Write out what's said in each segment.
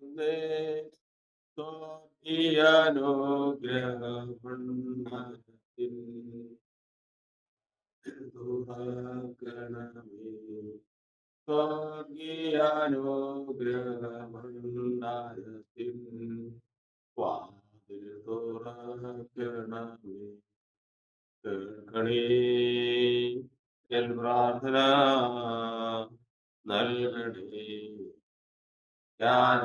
സ്വർഗീയാനുഗ്രഹമണ്ഡലത്തിൽ തുറക്കണമേ. സ്വർഗീയാനുഗ്രഹമണ്ഡലത്തിൽ വാതിൽ തുറക്കണമേ. കേൾക്കണേ എൻ പ്രാർത്ഥന നൽകണേ. ഞാൻ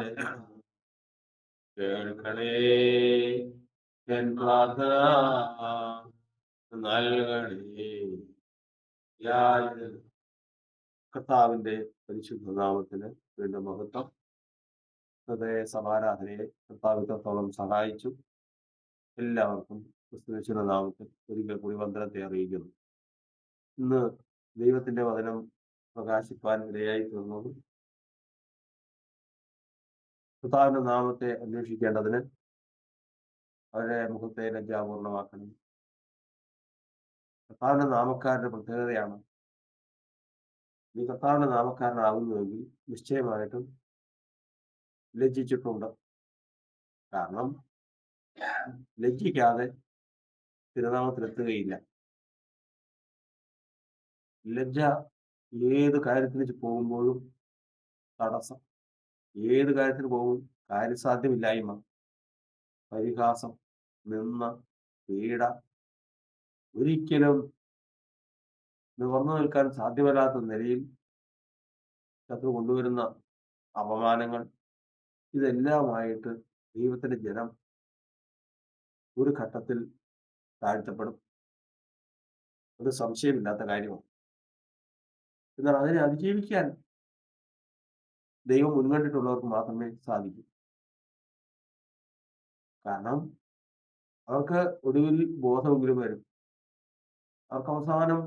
കേൾക്കണേ എൻ പ്രാർത്ഥന നൽകണേ. കർത്താവിന്റെ പരിശുദ്ധ നാമത്തിന് വീണ്ടും മഹത്വം. ഹൃദയ സമാരാധനയെ കർത്താവ് ഇത്രത്തോളം സഹായിച്ചു. എല്ലാവർക്കും ക്രിസ്തുയേശുവിന്റെ നാമത്തിൽ ഒരിക്കൽ കൂടി വന്ദനത്തെ അറിയിക്കുന്നു. ഇന്ന് ദൈവത്തിന്റെ വചനം പ്രകാശിപ്പാൻ ഇടയായി തീർന്നത് കർത്താവിന്റെ നാമത്തെ അന്വേഷിക്കേണ്ടതിന് അവരുടെ മുഖത്തെ ലജ്ജാപൂർണമാക്കണം. കർത്താവിന്റെ നാമക്കാരുടെ പ്രത്യേകതയാണ്, നീ കർത്താവിന്റെ നാമക്കാരനാകുന്നുവെങ്കിൽ നിശ്ചയമായിട്ടും ലജ്ജിച്ചിട്ടുണ്ട്. കാരണം ലജ്ജിക്കാതെ തിരുനാമത്തിലെത്തുകയില്ല. ലജ്ജ ഏത് കാര്യത്തിന് പോകുമ്പോഴും തടസ്സം. ഏത് കാര്യത്തിന് പോകും കാര്യസാധ്യമില്ലായ്മ, പരിഹാസം, നിന്ന, പീഡ, ഒരിക്കലും നിവർന്നു നിൽക്കാൻ സാധ്യമല്ലാത്ത നിലയിൽ ശത്രു കൊണ്ടുവരുന്ന അപമാനങ്ങൾ, ഇതെല്ലാമായിട്ട് ദൈവത്തിന്റെ ജനം ഒരു ഘട്ടത്തിൽ താഴ്ത്തപ്പെടും. അത് സംശയമില്ലാത്ത കാര്യമാണ്. എന്നാൽ അതിനെ അതിജീവിക്കാൻ ദൈവം മുൻകണ്ടിട്ടുള്ളവർക്ക് മാത്രമേ സാധിക്കൂ. കാരണം അവർക്ക് ഒടുവിൽ ബോധമെങ്കിലും വരും. അവർക്ക് അവസാനം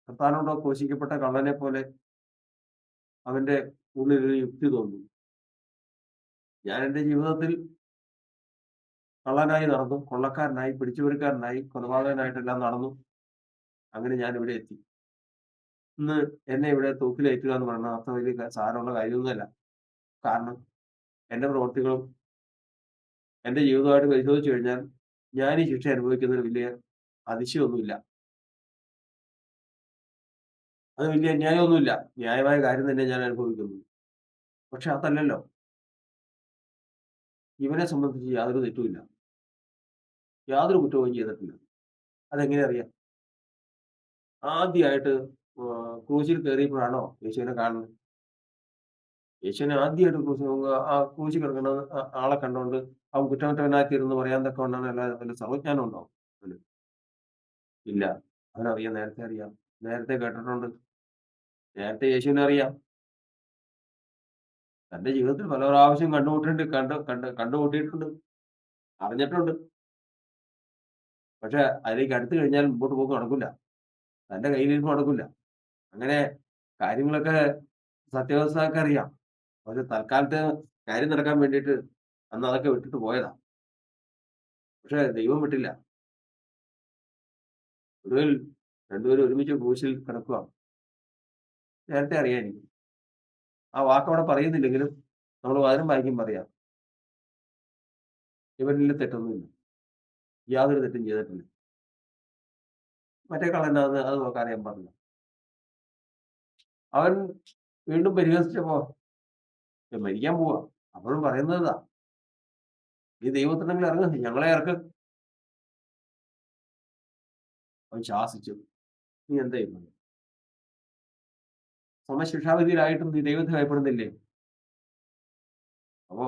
കർത്താവിനോട് ക്രൂശിക്കപ്പെട്ട കള്ളനെ പോലെ അവന്റെ ഉള്ളിൽ ഒരു യുക്തി തോന്നും. ഞാൻ എൻ്റെ ജീവിതത്തിൽ കള്ളനായി നടന്നു, കൊള്ളക്കാരനായി, പിടിച്ചുപറിക്കാരനായി, കൊലപാതകനായിട്ടെല്ലാം നടന്നു. അങ്ങനെ ഞാൻ ഇവിടെ എത്തി. ഇന്ന് എന്നെ ഇവിടെ തൂക്കിലേറ്റുക എന്ന് പറഞ്ഞാൽ അത്ര വലിയ സാരമുള്ള കാര്യമൊന്നുമല്ല. കാരണം എൻ്റെ പ്രവൃത്തികളും എൻ്റെ ജീവിതമായിട്ട് പരിശോധിച്ചു കഴിഞ്ഞാൽ ഞാൻ ഈ ശിക്ഷ അനുഭവിക്കുന്നതിന് വലിയ അതിശയമൊന്നുമില്ല. അത് വലിയ ന്യായമൊന്നുമില്ല. ന്യായമായ കാര്യം തന്നെ ഞാൻ അനുഭവിക്കുന്നു. പക്ഷെ അതല്ലല്ലോ, ഇവനെ സംബന്ധിച്ച് യാതൊരു തെറ്റുമില്ല, യാതൊരു കുറ്റവും ചെയ്തിട്ടില്ല. അതെങ്ങനെ അറിയാം? ആദ്യമായിട്ട് ക്രൂശിൽ കയറിയപ്പോഴാണോ യേശുവിനെ കാണുന്നത്? യേശുവിനെ ആദ്യമായിട്ട് ക്രൂശിൽ കിടക്കുന്ന ആളെ കണ്ടുകൊണ്ട് അവൻ കുറ്റമറ്റവനായിത്തീരുന്നു പറയാൻ തക്കവണ്ണാണ് അല്ലാതെ വല്ല സർവജ്ഞാനം ഉണ്ടാവും? ഇല്ല. അവനറിയാം, നേരത്തെ അറിയാം, നേരത്തെ കേട്ടിട്ടുണ്ട്, നേരത്തെ യേശുവിനെ അറിയാം. തന്റെ ജീവിതത്തിൽ പല പ്രാവശ്യം കണ്ടുമുട്ടിയിട്ടുണ്ട്, അറിഞ്ഞിട്ടുണ്ട്. പക്ഷെ അതിലേക്ക് അടുത്ത് കഴിഞ്ഞാൽ മുമ്പോട്ട് പോക്ക് നടക്കില്ല, തന്റെ കയ്യിലിരിപ്പ് നടക്കില്ല. അങ്ങനെ കാര്യങ്ങളൊക്കെ സത്യാവസ്ഥയൊക്കെ അറിയാം. പക്ഷെ തൽക്കാലത്തെ കാര്യം നടക്കാൻ വേണ്ടിയിട്ട് അന്ന് അതൊക്കെ വിട്ടിട്ട് പോയതാ. പക്ഷെ ദൈവം വിട്ടില്ല. ഒടുവിൽ രണ്ടുപേരും ഒരുമിച്ച് ക്രൂശിൽ കിടക്കുക. നേരത്തെ അറിയാം എനിക്ക്. ആ വാക്കവിടെ പറയുന്നില്ലെങ്കിലും നമ്മൾ വചനം വായിക്കുമ്പോൾ അറിയാം, ഇവനിൽ തെറ്റൊന്നുമില്ല, യാതൊരു തെറ്റും ചെയ്തിട്ടില്ല. മറ്റേ കള്ളനാന്ന് അത് നോക്കാനറിയാൻ പാടില്ല. അവൻ വീണ്ടും പരിഹസിച്ചപ്പോ മരിക്കാൻ പോവാ. അപ്പോഴും പറയുന്നതാ, ഈ ദൈവത്തിനെങ്കിലും ഇറങ്ങ്, ഞങ്ങളെ ഇറക്ക്. അവൻ ശാസിച്ചു, നീ എന്താ ചെയ്യുന്നത്? സമശിക്ഷാവിധിയിലായിട്ടും നീ ദൈവത്തെ ഭയപ്പെടുന്നില്ലേ? അപ്പോ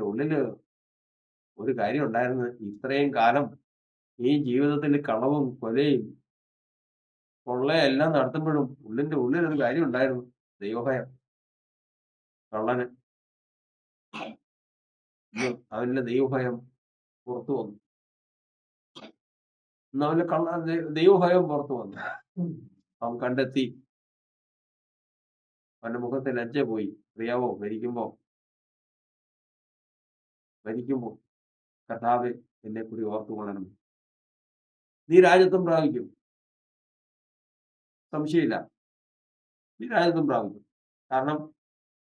ഉള്ളില് ഒരു കാര്യം ഉണ്ടായിരുന്നു. ഇത്രയും കാലം ഈ ജീവിതത്തിൽ കളവും കൊലയും കൊള്ളയെല്ലാം നടത്തുമ്പോഴും ഉള്ളിന്റെ ഉള്ളിലൊരു കാര്യം ഉണ്ടായിരുന്നു, ദൈവഭയം. കള്ളന് അവന്റെ ദൈവഭയം പുറത്തു വന്നു. അവന്റെ ദൈവഭയം പുറത്തു വന്നു. അവൻ കണ്ടെത്തി, അവന്റെ മുഖത്തെ ലജ്ജ പോയി. അറിയാവോ, മരിക്കുമ്പോ കർത്താവേ എന്നെ കൂടി ഓർത്തുകൊള്ളണം, നീ രാജ്യത്വം പ്രാപിക്കും, സംശയമില്ല, നീ രാജ്യത്വം പ്രാപിക്കും. കാരണം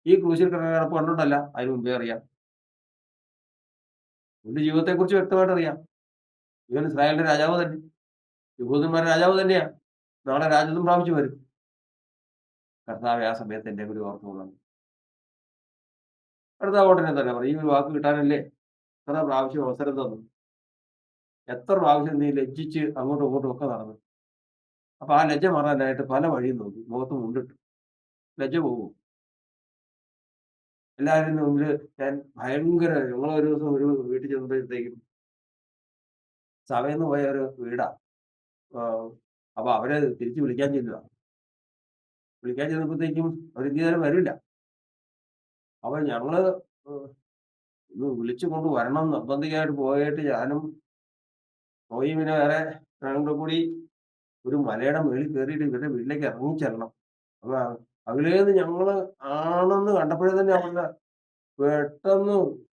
ഈ ക്രൂശിൽ കിടപ്പ് കണ്ടുകൊണ്ടല്ല, അതിന് മുമ്പേ അറിയാം. ഇവന്റെ ജീവിതത്തെക്കുറിച്ച് വ്യക്തമായിട്ട് അറിയാം. ഇവൻ ഇസ്രായേലിന്റെ രാജാവ് തന്നെ. യഹൂദന്മാരുടെ രാജാവ് തന്നെയാ. നാളെ രാജത്വം പ്രാപിച്ചു വരും. കർത്താവെ ആ സമയത്ത് എന്നെ കൂടി ഓർത്തോളണം. കർത്താവ് ഉടനെ തന്നെ പറയും, "ഈ ഒരു വാക്ക് കിട്ടാനല്ലേ എത്ര പ്രാവശ്യം അവസരം തന്നു. എത്ര പ്രാവശ്യം നീ ലജ്ജിച്ച് അങ്ങോട്ടും ഇങ്ങോട്ടും ഒക്കെ നടന്നു." അപ്പൊ ആ ലജ്ജ മാറാനായിട്ട് പല വഴിയും നോക്കി. മുഖത്ത് മുണ്ടിട്ടു. ലജ്ജ പോകും. എല്ലാവരുടെയും മുമ്പില് ഞാൻ ഭയങ്കര ഞങ്ങളൊരു ദിവസം ഒരു വീട്ടിൽ ചെന്നപ്പോഴത്തേക്കും സഭേന്ന് പോയ ഒരു വീടാ. ആഹ് അപ്പൊ അവരെ തിരിച്ച് വിളിക്കാൻ ചെല്ലുവാ. വിളിക്കാൻ ചെന്നപ്പോഴത്തേക്കും അവര് ഇനി നേരം വരില്ല. അപ്പൊ ഞങ്ങള് ഒന്ന് വിളിച്ചു കൊണ്ട് വരണം നിർബന്ധിതമായിട്ട് പോയിട്ട് ഞാനും പോയി പിന്നെ വേറെ ഞങ്ങളും കൂടി ഒരു മലയുടെ മേളിൽ കയറിയിട്ട് ഇവരുടെ വീട്ടിലേക്ക് ഇറങ്ങിച്ചെല്ലണം. അപ്പൊ അകലേന്ന് ഞങ്ങള് ആണെന്ന് കണ്ടപ്പോഴേ തന്നെ അവരുടെ പെട്ടെന്ന്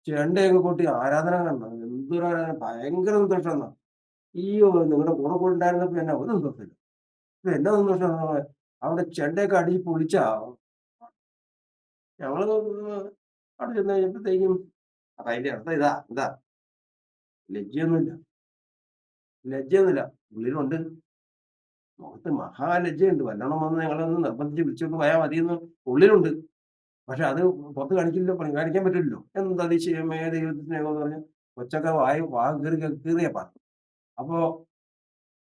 ചെണ്ടയൊക്കെ കൊട്ടി ആരാധന കാണണം. എന്തൊരു ആരാധന! ഭയങ്കര സന്തോഷമെന്നാ. അയ്യോ! നിങ്ങളുടെ കൂടെ ഉണ്ടായിരുന്നപ്പോ എന്നാ ഒരു സന്തോഷമില്ല. ഇപ്പൊ എന്നാ സന്തോഷം അവിടെ ചെണ്ടയൊക്കെ അടിച്ച് പൊളിച്ചാ. ഞങ്ങള് അവിടെ ചെന്ന് കഴിഞ്ഞപ്പോഴത്തേക്കും അപ്പൊ അതിന്റെ അർത്ഥം ഇതാ ലജ്ജയൊന്നുമില്ല. ലജ്ജയൊന്നുമില്ല. ഉള്ളിലുണ്ട്. മുഖത്ത് മഹാലജ്ജയുണ്ട്. വല്ലോണം വന്ന് ഞങ്ങളൊന്ന് നിർബന്ധിച്ച് വിളിച്ചോണ്ട് പോയാ മതിയെന്ന് ഉള്ളിലുണ്ട്. പക്ഷെ അത് പുറത്ത് കാണിക്കാൻ പറ്റില്ലല്ലോ. "എന്തതിശയമേ ദൈവത്തിന്റെ സ്നേഹമെന്ന്" പറഞ്ഞ് കൊച്ചൊക്കെ വാ കീറിയാ പറഞ്ഞു. അപ്പൊ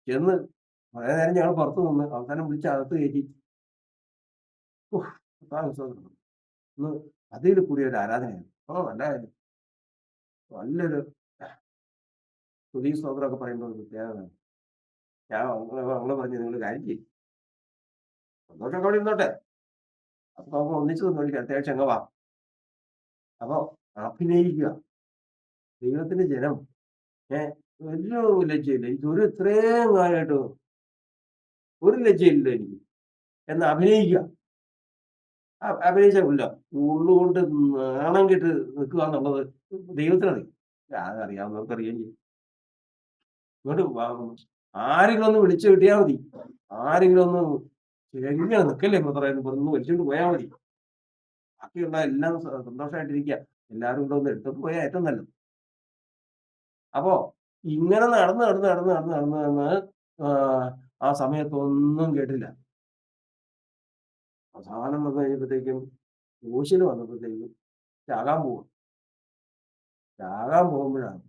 ചെന്ന് കുറേ നേരം ഞങ്ങൾ പുറത്ത് നിന്ന് അവസാനം വിളിച്ച് അകത്ത് കയറ്റി. ഓഹ്! കർത്താവേ സ്തോത്രം. ഇന്ന് അതിൽ കൂടിയ ഒരു ആരാധനയാണ്. നല്ല കാര്യം. നല്ലൊരു സ്തുതി സ്തോത്രമൊക്കെ പറയുമ്പോ ഒരു പ്രത്യേകത. ഞങ്ങള് പറഞ്ഞു, "നിങ്ങള് കാര്യം ചെയ്യ്. സന്തോഷമൊക്കെ അവിടെ ഇരുന്നോട്ടെ. അപ്പൊ നമുക്ക് ഒന്നിച്ച് സന്തോഷിക്കാം. അടുത്ത ആഴ്ച അങ്ങ് വാ." അപ്പൊ അഭിനയിക്കുക. ദൈവത്തിന്റെ ജനം ഏഹ് ഒരു ലജ്ജയില്ല. എനിക്ക് ഇത്രയും കാലമായിട്ട് ഒരു ലജ്ജയില്ല എനിക്ക് എന്ന് അഭിനയിക്കുക. അഭിനയിച്ചാൽ ഇല്ല. ഉള്ളുകൊണ്ട് നാണം കെട്ട് നിൽക്കുക എന്നുള്ളത് ദൈവത്തിനറിയാം. അതറിയാവുന്നവർക്ക് അറിയുകയും ചെയ്യും. ഇങ്ങോട്ട് ആരെങ്കിലും ഒന്ന് വിളിച്ചു കിട്ടിയാൽ മതി. ആരെങ്കിലും ഒന്ന് എങ്ങനെ നിൽക്കല്ലേ ബ്രദറെ എന്ന് പറഞ്ഞ് വലിച്ചോണ്ട് പോയാൽ മതി. ബാക്കിയുള്ള എല്ലാം സന്തോഷമായിട്ടിരിക്കുക. എല്ലാവരും കൂടെ ഒന്ന് എടുത്തോണ്ട് പോയാൽ ഏറ്റവും നല്ലത്. അപ്പോ ഇങ്ങനെ നടന്ന് ആ സമയത്തൊന്നും കേട്ടില്ല. അവസാനം വന്നു കഴിഞ്ഞപ്പോഴത്തേക്കും ക്രൂശില് വന്നപ്പോഴത്തേക്കും ചാകാൻ പോവാ. ചാകാൻ പോകുമ്പോഴാണ്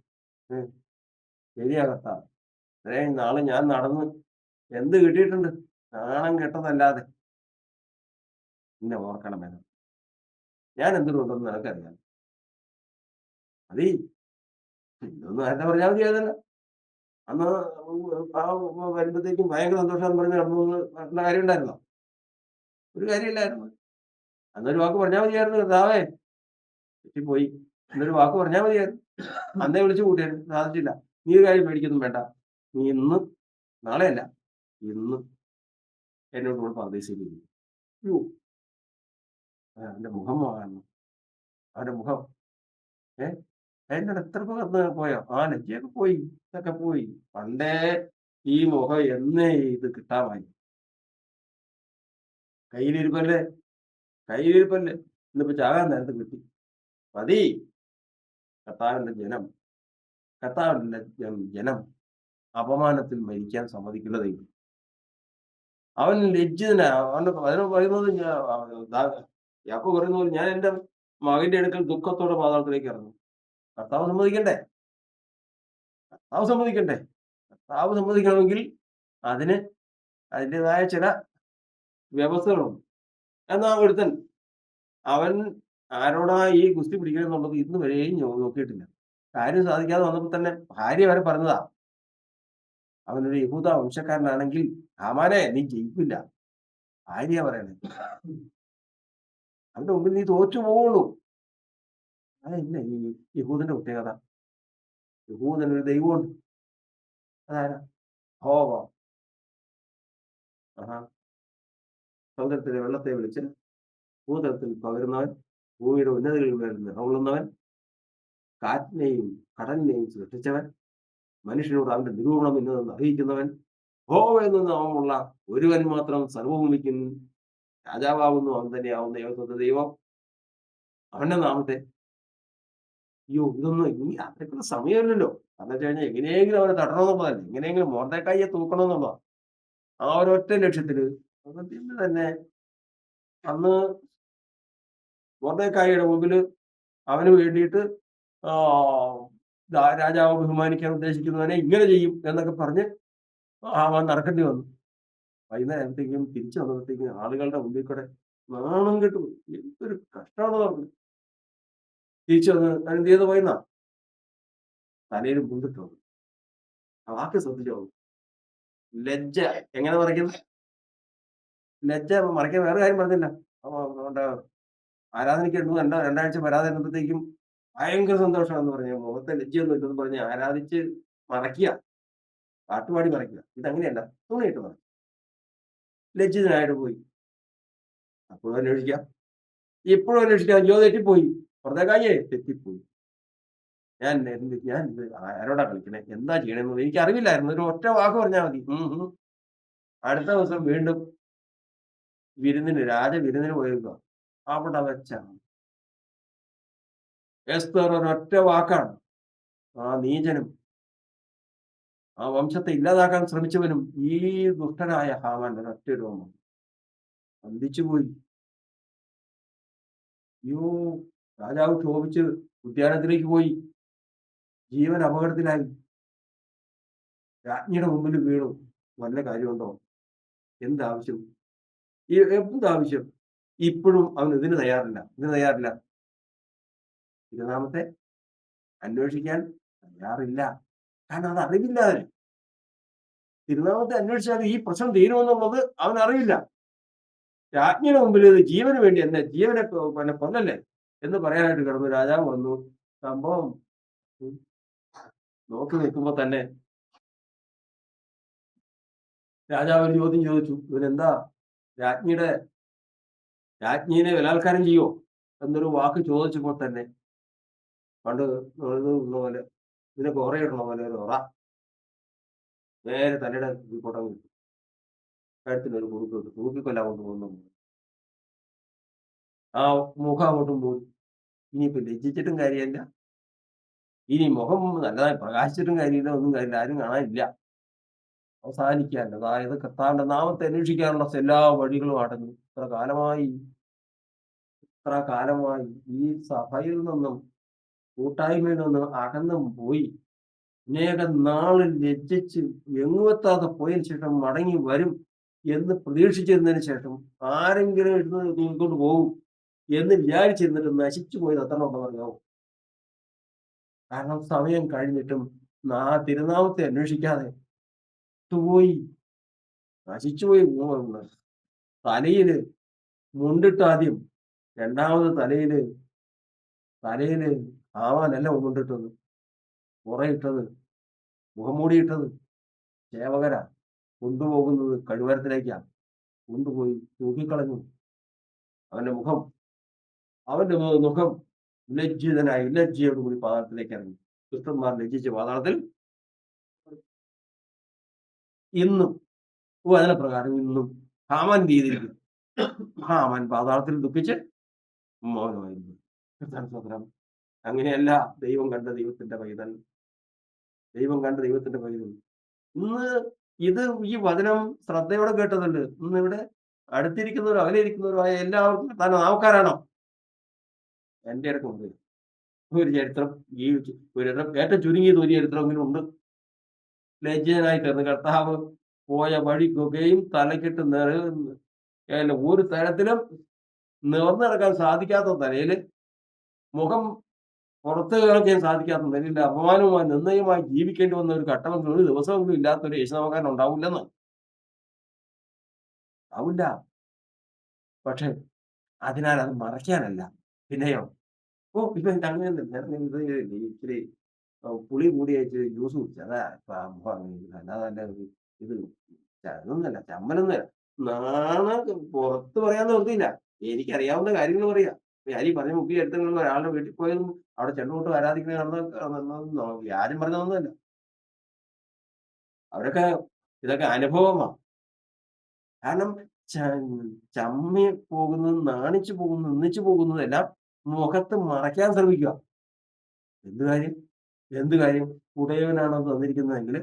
ശരിയാ കർത്താവേ, ഇത്രയും നാള് ഞാൻ നടന്ന് എന്ത് കിട്ടിയിട്ടുണ്ട്? നാണം കെട്ടതല്ലാതെ. എന്നെ ഓർക്കണമേ. ഞാൻ എന്തിനുണ്ടെന്ന് നിനക്കറിയാം. മതി. ഇതൊന്നും നേരത്തെ പറഞ്ഞാൽ മതിയായിരുന്നല്ലോ. അന്ന് ആ വരുമ്പോഴത്തേക്കും ഭയങ്കര സന്തോഷാന്ന് പറഞ്ഞ് നടന്ന കാര്യം ഉണ്ടായിരുന്നോ? ഒരു കാര്യമില്ലായിരുന്നു. അന്നൊരു വാക്ക് പറഞ്ഞാൽ മതിയായിരുന്നു, കർത്താവേ തെറ്റിപ്പോയി എന്നൊരു വാക്ക് പറഞ്ഞാൽ മതിയായിരുന്നു. അന്നേ വിളിച്ചു കൂട്ടിയായിരുന്നു. സാധിച്ചില്ല. നീ ഒരു കാര്യം പേടിക്കൊന്നും വേണ്ട. നീ ഇന്ന് നാളെയല്ല ഇന്ന് എന്നോട് കൂടെ പർദീസയിൽ ഇരിക്കും. യ്യോ! അവന്റെ മുഖം കാണണം. അവന്റെ മുഖം ഏഹ് എന്നോട് എത്ര പോയോ? ആ ലജ്ജയൊക്കെ പോയി. ഇതൊക്കെ പോയി. പണ്ടേ ഈ മുഖം എന്നേ ഇത് കിട്ടാമായി. കയ്യിലിരിപ്പല്ലേ കയ്യിലിരിപ്പല്ലേ. ഇന്നിപ്പോ ചാകാൻ നേരത്ത് കിട്ടി. മതി. കർത്താവിന്റെ ജനം കർത്താവിന്റെ ജനം അപമാനത്തിൽ മരിക്കാൻ സമ്മതിക്കില്ല ദൈവം. അവൻ ലജ്ജിതനാ. അവന്റെ അതിന് പറയുന്നത് യാക്കോബ് പറയുന്ന പോലെ ഞാൻ എന്റെ മകന്റെ അടുക്കൽ ദുഃഖത്തോടെ പാതാളത്തിലേക്ക് ഇറങ്ങും. കർത്താവ് സമ്മതിക്കണ്ടേ? കർത്താവ് സമ്മതിക്കണ്ടേ? കർത്താവ് സമ്മതിക്കണമെങ്കിൽ അതിന് അതിൻ്റെതായ ചില വ്യവസ്ഥകളുണ്ട്. എന്നാ ഒരുത്തൻ അവൻ ആരോടാ ഈ ഗുസ്തി പിടിക്കണമെന്നുള്ളത് ഇന്ന് വരെയും നോക്കിയിട്ടില്ല. കാര്യം സാധിക്കാതെ വന്നപ്പോ തന്നെ ഭാര്യ വരെ പറഞ്ഞതാ. അവനൊരു യഹൂദ വംശക്കാരനാണെങ്കിൽ ഹാമാനെ നീ ജയിക്കില്ല. ഭാര്യ പറയണേ. അവന്റെ മുമ്പിൽ നീ തോറ്റു പോവുള്ളൂ. അതല്ല ഈ യഹൂദന്റെ പ്രത്യേകത. യഹൂദനൊരു ദൈവമുണ്ട്. അതാരാ? യഹോവ. ആഹാ. സമുദ്രത്തിലെ വെള്ളത്തെ വിളിച്ച് ഭൂതലത്തിൽ പകരുന്നവൻ, ഭൂമിയുടെ ഉന്നതികളിൽ മേൽ നിറകൊള്ളുന്നവൻ, കാറ്റിനെയും കടലിനെയും സൃഷ്ടിച്ചവൻ, മനുഷ്യനോട് അവന്റെ നിരൂപണം ഇന്നതെന്ന് അറിയിക്കുന്നവൻ, യഹോവ എന്ന നാമമുള്ള ഒരുവൻ മാത്രം സർവഭൂമിക്കും രാജാവാകുന്നു. അവൻ തന്നെയാവുന്ന ഏകത്വ ദൈവം. അവന്റെ നാമത്തെ അയ്യോ! ഇതൊന്നും ഇനി അത്രയ്ക്കൊന്നും സമയമില്ലല്ലോ. കാരണം വെച്ച് കഴിഞ്ഞാൽ എങ്ങനെയെങ്കിലും അവനെ തട്ടണമെന്നുള്ളതല്ലേ. എങ്ങനെയെങ്കിലും മൊർദെഖായിയെ തൂക്കണമെന്നുള്ളതാ. ആ ഒരൊറ്റ ലക്ഷ്യത്തില് അദ്ദേഹത്തിന് തന്നെ അന്ന് മൊർദെഖായിയുടെ മുമ്പില് അവന് വേണ്ടിയിട്ട് ആഹ് രാജാവ് ബഹുമാനിക്കാൻ ഉദ്ദേശിക്കുന്നവനെ ഇങ്ങനെ ചെയ്യും എന്നൊക്കെ പറഞ്ഞ് ഹാമാൻ നടക്കേണ്ടി വന്നു. വൈകുന്നേരമായപ്പോഴത്തേക്കും തിരിച്ചു വന്നപ്പോഴത്തേക്കും ആളുകളുടെ മുമ്പിൽ കൂടെ നാണം കെട്ട് പോയി. എന്തൊരു കഷ്ടമാണെന്ന് പറഞ്ഞു. തിരിച്ചു വന്ന് അവൻ എന്ത് ചെയ്തു പോയെന്നോ? തലയിൽ മുണ്ടിട്ട് വന്നു. ആ വാക്ക് ശ്രദ്ധിച്ചോ? ലജ്ജ എങ്ങനെ മറയ്ക്കും? ലജ്ജ മറയ്ക്കാൻ വേറെ കാര്യം പറഞ്ഞില്ല. അവന്റെ ആരാധനയ്ക്ക് രണ്ടാഴ്ച വരാതെ ഇരുന്നപ്പോഴത്തേക്കും ഭയങ്കര സന്തോഷമാന്ന് പറഞ്ഞു. മുഖത്തെ ലജ്ജയൊന്നും ഇല്ലെന്ന് പറഞ്ഞ് ആരാധിച്ച് മറയ്ക്കുക. പാട്ടുപാടി മറയ്ക്കുക. ഇതങ്ങനെയല്ല. തുണിയിട്ട് മറയ്ക്കും. ലജ്ജിതനായിട്ട് പോയി. അപ്പോഴും അന്വേഷിക്കാം. ഇപ്പോഴും അന്വേഷിക്കാം. അയ്യോ തെറ്റിപ്പോയി. മൊർദെഖായിയെ തെറ്റിപ്പോയി. ഞാൻ ഇത് ആരോടാ കളിക്കണേ? എന്താ ചെയ്യണേന്ന് എനിക്കറിവില്ലായിരുന്നു. ഒരു ഒറ്റ വാക്ക് പറഞ്ഞാൽ മതി. അടുത്ത ദിവസം വീണ്ടും രാജവിരുന്നിന് പോയേക്കുവാ. അവിടെ വെച്ചാണ് എസ്ഥർ ഒരൊറ്റ വാക്കാണ്. ആ നീചനും, ആ വംശത്തെ ഇല്ലാതാക്കാൻ ശ്രമിച്ചവനും ഈ ദുഷ്ടനായ ഹാമാൻ ഒരൊറ്റ രൂപം വന്ദിച്ചുപോയി. അയ്യോ! രാജാവ് ക്ഷോഭിച്ച് ഉദ്യാനത്തിലേക്ക് പോയി. ജീവൻ അപകടത്തിലായി. രാജ്ഞിയുടെ മുമ്പിൽ വീണു. വല്ല കാര്യമുണ്ടോ? എന്താവശ്യം? എന്താവശ്യം? ഇപ്പോഴും അവൻ ഇതിന് തയ്യാറില്ല. ഇതിന് തയ്യാറില്ല. തിരുനാമത്തെ അന്വേഷിക്കാൻ തയ്യാറില്ല. കാരണം അത് അറിവില്ല അവന്. തിരുനാമത്തെ അന്വേഷിച്ചാൽ ഈ പ്രശ്നം തീരുമെന്നുള്ളത് അവനറിയില്ല. രാജ്ഞിയുടെ മുമ്പിൽ ഇത് ജീവന് വേണ്ടി എന്നെ ജീവനെ കൊല്ലല്ലേ എന്ന് പറയാനായിട്ട് കിടന്നു. രാജാവ് വന്നു. സംഭവം ഉം, നോക്കി നിൽക്കുമ്പോ തന്നെ രാജാവ് ഒരു ചോദ്യം ചോദിച്ചു. ഇവനെന്താ രാജ്ഞിയുടെ രാജ്ഞീനെ ബലാത്കാരം ചെയ്യോ? എന്നൊരു വാക്ക് ചോദിച്ചപ്പോൾ തന്നെ പണ്ട് ഇത് ഉള്ള പോലെ ഇതിനൊക്കെ ഉറയിടണ പോലെ ഒരു ഉറ നേരെ തലയുടെ കൊട്ടം കിട്ടും. കഴുത്തിനൊരു കുറുക്ക് കിട്ടും. തൂക്കിക്കൊല്ലാൻ കൊണ്ടുപോകുന്നു. ആ മുഖം അങ്ങോട്ടും പോയി. ഇനിയിപ്പോ ലജ്ജിച്ചിട്ടും കാര്യമില്ല. ഇനി മുഖം നല്ലതായി പ്രകാശിച്ചിട്ടും കാര്യമില്ല. ഒന്നും കാര്യമില്ല. ആരും കാണാനില്ല. അവസാനിക്കുകയല്ല. അതായത് കർത്താവിന്റെ നാമത്തെ അന്വേഷിക്കാനുള്ള എല്ലാ വഴികളും അടഞ്ഞു. ഇത്ര കാലമായി ഈ സഭയിൽ നിന്നും കൂട്ടായ്മയിൽ നിന്നും അകന്നും പോയി. അനേകം നാള് ലജ്ജിച്ച് എങ്ങുമെത്താതെ പോയതിനു ശേഷം മടങ്ങി വരും എന്ന് പ്രതീക്ഷിച്ചിരുന്നതിന് ശേഷം ആരെങ്കിലും എടുത്ത് തൂക്കിക്കൊണ്ട് പോകും എന്ന് വിചാരിച്ചിരുന്നിട്ട് നശിച്ചു പോയത് എത്ര ഉണ്ടെന്നറിയാമോ? കാരണം സമയം കഴിഞ്ഞിട്ടും തിരുനാമത്തെ അന്വേഷിക്കാതെ പോയി നശിച്ചുപോയി. തലയില് മുണ്ടിട്ട് ആദ്യം, രണ്ടാമത് തലയില് ആവാനല്ല മുണ്ടിട്ടത്, ഉറയിട്ടത്, മുഖംമൂടിയിട്ടത് സേവകരാ. കൊണ്ടുപോകുന്നത് കഴുവരത്തിലേക്കാ. കൊണ്ടുപോയി തൂക്കിക്കളഞ്ഞു. അവന്റെ മുഖം അവന്റെ മുഖം ലജ്ജിതനായി ലജ്ജയോട് കൂടി പാതാളത്തിലേക്ക് ഇറങ്ങി. ദുഷ്ടന്മാർ ലജ്ജിച്ച് പാതാളത്തിൽ ഇന്നും വചനപ്രകാരം ഇന്നും ഹാമാൻ ചെയ്തിരിക്കുന്നു. ഹാമാൻ പാതാളത്തിൽ ദുഃഖിച്ച് മൗനമായിരുന്നു. സ്തോത്രം. അങ്ങനെയല്ല ദൈവം കണ്ട ദൈവത്തിന്റെ പൈതൽ. ദൈവം കണ്ട ദൈവത്തിന്റെ പൈതൽ. ഇന്ന് ഇത് ഈ വചനം ശ്രദ്ധയോടെ കേട്ടതല്ലേ? ഇന്ന് ഇവിടെ അടുത്തിരിക്കുന്നവരോ അകലെയിരിക്കുന്നവരോ ആയ എല്ലാവർക്കും താൻ നാമക്കാരാണോ? എന്റെ അടുത്തുണ്ട്. ഒരു ചരിത്രം ഈ ഒരു ഏറ്റവും ചുരുങ്ങിയത് ഒരു ചരിത്രമെങ്കിലും ഉണ്ട്. ലജ്ജിതനായി തീർന്നു. കർത്താവ് പോയ വഴിക്കൊക്കെയും തലക്കിട്ട് ഒരു തരത്തിലും നിവർന്നു നടക്കാൻ സാധിക്കാത്ത നിലയില് മുഖം പുറത്ത് കാണിക്കാൻ സാധിക്കാത്ത നിലയിൽ അപമാനവുമായി നിർണ്ണയമായി ജീവിക്കേണ്ടി വന്ന ഒരു ഘട്ടമെങ്കിലും ഒരു ദിവസമെങ്കിലും ഇല്ലാത്ത ഒരു യേശുനാമക്കാരൻ ഉണ്ടാവില്ലെന്ന്. ആവില്ല. പക്ഷെ അതിനാൽ അത് മറയ്ക്കാനല്ല. പിന്നെയോ? പിന്നെ അങ്ങനെയൊന്നുമില്ല. ഞാൻ ഇത് ഇച്ചിരി പുളി കൂടിയ ഇച്ചിരി ജ്യൂസ് കുടിച്ചു. അതാ മുഖം അങ്ങനെ ഇരിക്കുന്നെ. അല്ലാതെ ഇത് അതൊന്നുമല്ല. ചമ്മലൊന്നുമല്ല. പുറത്ത് പറയാൻ നിവൃത്തിയില്ല. എനിക്കറിയാവുന്ന കാര്യങ്ങൾ പറയാ. ഞാൻ ഈ പറഞ്ഞ 30 അടുത്തുള്ള ഒരാളുടെ വീട്ടിൽ പോയതും അവിടെ ചെണ്ടുകൊട്ട് ആരാധിക്കുന്നത് കാണുന്ന വ്യാജം പറഞ്ഞതൊന്നുമല്ല. അവരൊക്കെ ഇതൊക്കെ അനുഭവമാ. കാരണം ച ചമ്മി പോകുന്നതും നാണിച്ചു പോകുന്നതും നിന്ദിച്ചു പോകുന്നതെല്ലാം മുഖത്ത് മറയ്ക്കാൻ ശ്രമിക്കുക. എന്ത് കാര്യം? എന്ത് കാര്യം? ഉടയവനാണ് അത് തന്നിരിക്കുന്നതെങ്കിൽ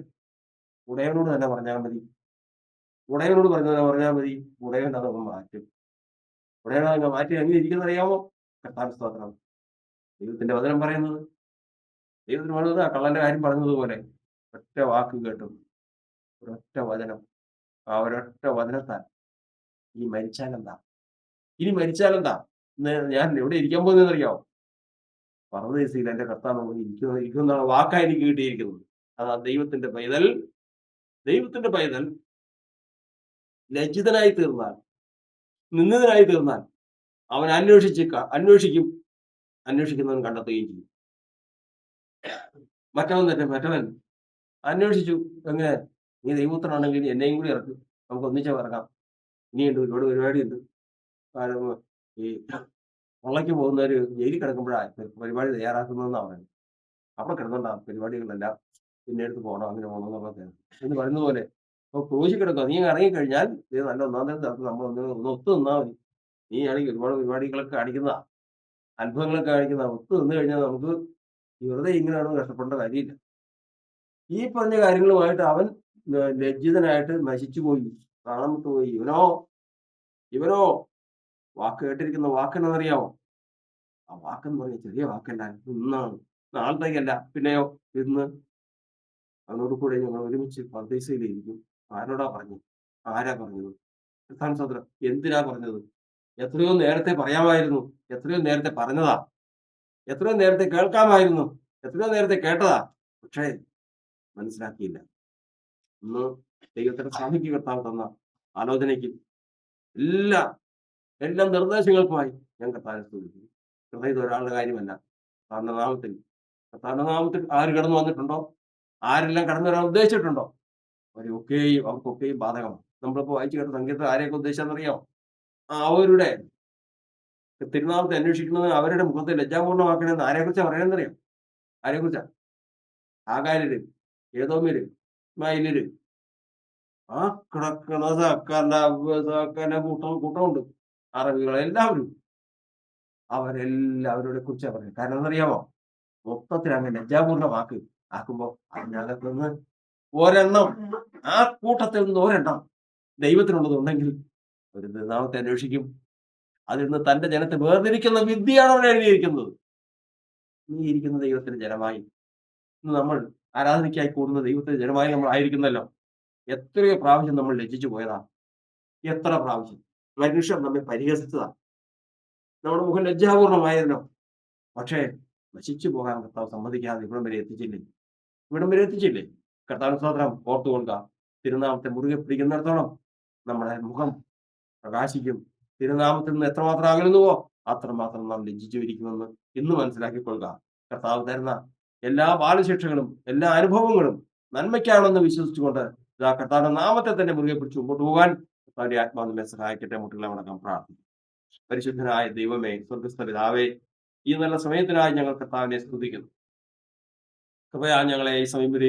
ഉടയവനോട് തന്നെ പറഞ്ഞാൽ മതി. ഉടയവനോട് പറഞ്ഞാൽ മതി. ഉടയവൻ അതങ്ങ് മാറ്റും. ഉടയവൻ അതങ്ങ് മാറ്റി എങ്ങനെ ഇരിക്കുമെന്ന് അറിയാമോ? കർത്താവിന് സ്തോത്രം. ദൈവത്തിന്റെ വചനം പറയുന്നത്. ദൈവത്തിന് പറയുന്നത് ആ കള്ളന്റെ കാര്യം പറഞ്ഞതുപോലെ ഒറ്റ വാക്ക് കേട്ടും ഒരൊറ്റ വചനം. ആ ഒരൊറ്റ വചനത്താൽ ഇനി മരിച്ചാലെന്താ? ഇനി മരിച്ചാലെന്താ? ഇന്ന് ഞാൻ എവിടെ ഇരിക്കാൻ പോകുന്നതെന്നറിയാമോ? പറുദീസയിൽ എന്റെ കർത്താവ് ഇരിക്കുമെന്നുള്ള വാക്കാ എനിക്ക് കിട്ടിയിരിക്കുന്നത്. അതാ ദൈവത്തിന്റെ പൈതൽ ലജ്ജിതനായി തീർന്നാൽ, നിന്ദിതനായി തീർന്നാൽ അവൻ അന്വേഷിക്കും, അന്വേഷിക്കുന്നവൻ കണ്ടെത്തുകയും ചെയ്യും. മറ്റവൻ അന്വേഷിച്ചു. എങ്ങനെ? നീ ദൈവപുത്രനാണെങ്കിൽ എന്നെയും കൂടി ഇറക്ക്. നമുക്ക് ഒന്നിച്ച് ഇറങ്ങാം. ഇനിയുണ്ട് ഒരുപാട് പരിപാടിയുണ്ട്. കാരണം ഈ കൊള്ളയ്ക്ക് പോകുന്നവര് ജയിലിൽ കിടക്കുമ്പോഴാ പരിപാടി തയ്യാറാക്കുന്നതെന്നാ പറയുന്നത്. അവിടെ കിടന്നോണ്ടാ പരിപാടികളെല്ലാം പിന്നെ എടുത്ത് പോകണം, അങ്ങനെ പോകണം എന്നുള്ളത് എന്ന് പറയുന്ന പോലെ ഇപ്പൊ ക്രൂശിൽ കിടക്കുക. നീ ഇറങ്ങിക്കഴിഞ്ഞാൽ ഇത് നല്ല ഒന്നാം തരം സ്ഥലത്ത് ഒന്ന് ഒത്തു നിന്നാ മതി. നീ ആണെങ്കിൽ ഒരുപാട് പരിപാടികളൊക്കെ കാണിക്കുന്നതാ, അത്ഭുതങ്ങളൊക്കെ കാണിക്കുന്നതാ. ഒത്തു നിന്ന് കഴിഞ്ഞാൽ നമുക്ക് വെറുതെ ഇങ്ങനെയാണ് കഷ്ടപ്പെടേണ്ട കാര്യമില്ല. ഈ പറഞ്ഞ കാര്യങ്ങളുമായിട്ട് അവൻ ലജ്ജിതനായിട്ട് നശിച്ചു പോയി, പ്രാണം വിട്ടുപോയി. ഇവനോ വാക്ക് കേട്ടിരിക്കുന്ന വാക്കെന്നറിയാമോ? ആ വാക്കെന്ന് പറഞ്ഞ ചെറിയ വാക്കല്ല, ഇന്നാണ്, നാളത്തേക്കല്ല. പിന്നെയോ ഇന്ന് അവനോട് കൂടെ ഞങ്ങൾ ഒരുമിച്ച് പർദീസയിലിരിക്കും. ആരോടാ പറഞ്ഞത്? ആരാ പറഞ്ഞത്? കർത്താവിൻ സ്തോത്രം. എന്തിനാ പറഞ്ഞത്? എത്രയോ നേരത്തെ പറയാമായിരുന്നു. എത്രയോ നേരത്തെ പറഞ്ഞതാ. എത്രയോ നേരത്തെ കേൾക്കാമായിരുന്നു. എത്രയോ നേരത്തെ കേട്ടതാ. പക്ഷേ മനസ്സിലാക്കിയില്ല. ഇന്ന് ദൈവത്തിന്റെ സാമീപ്യ കർത്താവ് തന്ന ആലോചനയ്ക്ക് എല്ലാ എല്ലാ നിർദ്ദേശങ്ങൾക്കുമായി ഞാൻ കർത്താവിനെ സ്തുതിക്കുന്നു. ഇത് ഒരാളുടെ കാര്യമല്ല. കർത്താവിന്റെ നാമത്തിൽ ആര് കടന്നു വന്നിട്ടുണ്ടോ, ആരെല്ലാം കടന്നു വരാൻ ഉദ്ദേശിച്ചിട്ടുണ്ടോ, അവർക്കൊക്കെയും ബാധകമാണ്. നമ്മളിപ്പോ വായിച്ചു കേട്ട സംഗീതത്തിൽ ആരെയൊക്കെ ഉദ്ദേശിച്ചാണെന്നറിയാമോ? അവരുടെ തിരുനാമത്തെ അന്വേഷിക്കുന്നത് അവരുടെ മുഖത്തെ ലജ്ജാപൂർണ്ണമാക്കണമെന്ന് ആരെക്കുറിച്ചാ പറയണെന്നറിയാം? ആരെക്കുറിച്ചാ? ആഗാര്യര്, ഏദോമ്യര്, ഇസ്മായേല്യര്, ആ കിടക്കണ സകല കൂട്ടമുണ്ട്. അറബികൾ എല്ലാവരും അവരെല്ലാവരുടെ കുറിച്ചാ പറയുന്നത്. കാരണം എന്നറിയാമോ? മൊത്തത്തിൽ അങ്ങ് ലജ്ജാപൂർണ്ണമാക്കി ആക്കുമ്പോ അതിനകത്ത് നിന്ന് ഒരെണ്ണം, ആ കൂട്ടത്തിൽ നിന്ന് ഒരെണ്ണം ദൈവത്തിനുള്ളതുണ്ടെങ്കിൽ ഒരു നാമത്തെ അന്വേഷിക്കും. അതിൽ നിന്ന് തന്റെ ജനത്തെ വേർതിരിക്കുന്ന വിദ്യയാണ് അവിടെ എഴുതിയിരിക്കുന്നത്. നീ ഇരിക്കുന്ന ദൈവത്തിന്റെ ജനമായി, ഇന്ന് നമ്മൾ ആരാധനയ്ക്കായി കൂടുന്ന ദൈവത്തിന്റെ ജനമായി നമ്മൾ ആയിരിക്കുന്നല്ലോ. എത്രയോ പ്രാവശ്യം നമ്മൾ ലജ്ജിച്ചു പോയതാ. എത്ര പ്രാവശ്യം മനുഷ്യർ നമ്മെ പരിഹസിച്ചതാ. നമ്മുടെ മുഖം ലജ്ജാപൂർണ്ണമായതിനോ. പക്ഷേ നശിച്ചു പോകാൻ കർത്താവ് സമ്മതിക്കാതെ ഇവിടം വരെ എത്തിച്ചില്ലേ? കർത്താവിന്റെ സ്തോത്രം. ഓർത്തുകൊള്ളുക, തിരുനാമത്തെ മുറുകെ പിടിക്കുന്നിടത്തോളം നമ്മുടെ മുഖം പ്രകാശിക്കും. തിരുനാമത്തിൽ നിന്ന് എത്രമാത്രം അകലുന്നുവോ അത്രമാത്രം നാം ലജ്ജിച്ചിരിക്കുമെന്ന് ഇന്ന് മനസ്സിലാക്കിക്കൊള്ളുക. കർത്താവ് തരുന്ന എല്ലാ ബാലശിക്ഷകളും എല്ലാ അനുഭവങ്ങളും നന്മയ്ക്കാണെന്ന് വിശ്വസിച്ചുകൊണ്ട് ഇതാ കർത്താവിന്റെ നാമത്തെ തന്നെ മുറുകെ പിടിച്ച് മുമ്പോട്ട് പോകാൻ കർത്താവിന്റെ ആത്മാവ് നമ്മെ സഹായിക്കട്ടെ. മുട്ടുകളെ വണക്കം പ്രാർത്ഥിക്കും. പരിശുദ്ധനായ ദൈവമേ, സ്വർഗസ്ഥ പിതാവേ, ഈ നല്ല സമയത്തിനായി ഞങ്ങൾ കർത്താവിനെ സ്തുതിക്കുന്നു. കൃപയാൽ ഞങ്ങളെ ഈ സമയം